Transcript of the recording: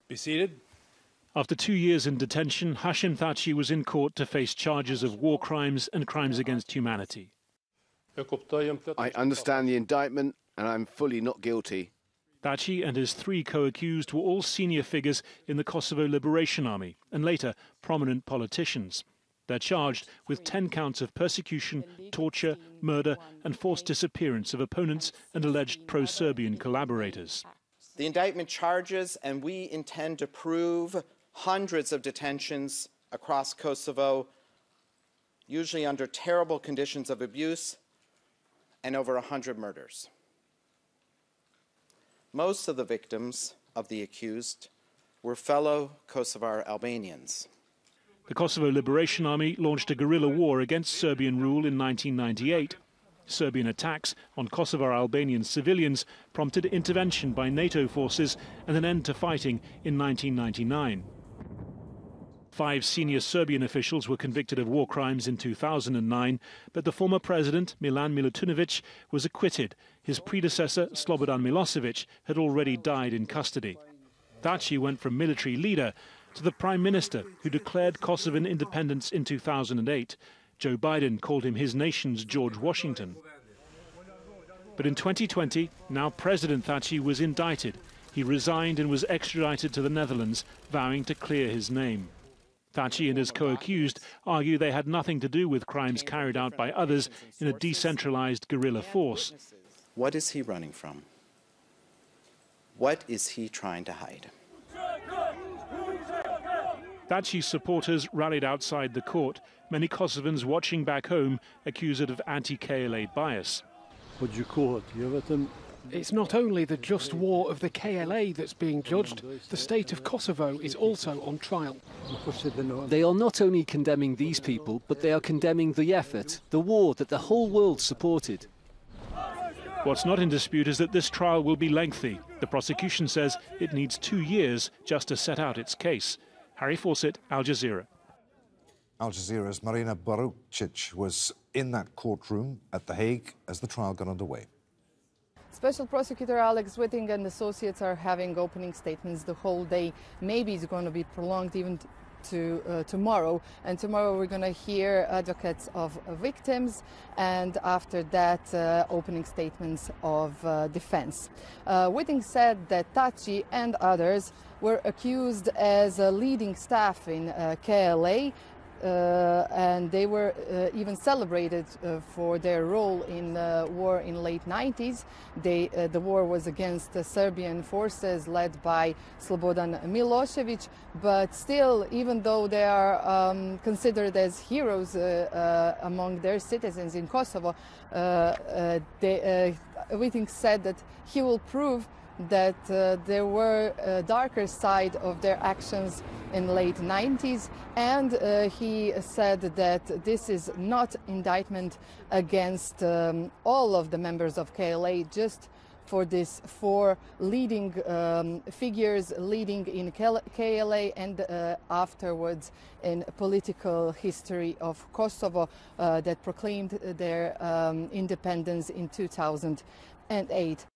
Be seated. After 2 years in detention, Hashim Thaci was in court to face charges of war crimes and crimes against humanity. I understand the indictment and I'm fully not guilty. Thaci and his 3 co-accused were all senior figures in the Kosovo Liberation Army and later prominent politicians. They're charged with 10 counts of persecution, torture, murder and forced disappearance of opponents and alleged pro-Serbian collaborators. The indictment charges, and we intend to prove, hundreds of detentions across Kosovo, usually under terrible conditions of abuse, and over 100 murders. Most of the victims of the accused were fellow Kosovar Albanians. The Kosovo Liberation Army launched a guerrilla war against Serbian rule in 1998. Serbian attacks on Kosovar Albanian civilians prompted intervention by NATO forces and an end to fighting in 1999. 5 senior Serbian officials were convicted of war crimes in 2009, but the former president, Milan Milutinovic, was acquitted. His predecessor, Slobodan Milosevic, had already died in custody. Thaci went from military leader to the prime minister who declared Kosovan independence in 2008. Joe Biden called him his nation's George Washington. But in 2020, now President Thaci was indicted. He resigned and was extradited to the Netherlands, vowing to clear his name. Thaci and his co-accused argue they had nothing to do with crimes carried out by others in a decentralized guerrilla force. What is he running from? What is he trying to hide? Thaci's supporters rallied outside the court. Many Kosovans watching back home accuse it of anti-KLA bias. It's not only the just war of the KLA that's being judged, the state of Kosovo is also on trial. They are not only condemning these people, but they are condemning the effort, the war that the whole world supported. What's not in dispute is that this trial will be lengthy. The prosecution says it needs 2 years just to set out its case. Harry Fawcett, Al Jazeera. Al Jazeera's Marina Barucic was in that courtroom at The Hague as the trial got underway. Special Prosecutor Alex Whiting and associates are having opening statements the whole day. Maybe it's going to be prolonged even to tomorrow. And tomorrow we're going to hear advocates of victims, and after that opening statements of defense. Whiting said that Thaci and others were accused as leading staff in KLA, and they were even celebrated for their role in the war in late 90s. The war was against the Serbian forces led by Slobodan Milosevic, but still, even though they are considered as heroes among their citizens in Kosovo, Whiting said that he will prove that there were a darker side of their actions in late 90s, and he said that this is not indictment against all of the members of KLA, just for these 4 leading figures leading in KLA and afterwards in political history of Kosovo that proclaimed their independence in 2008.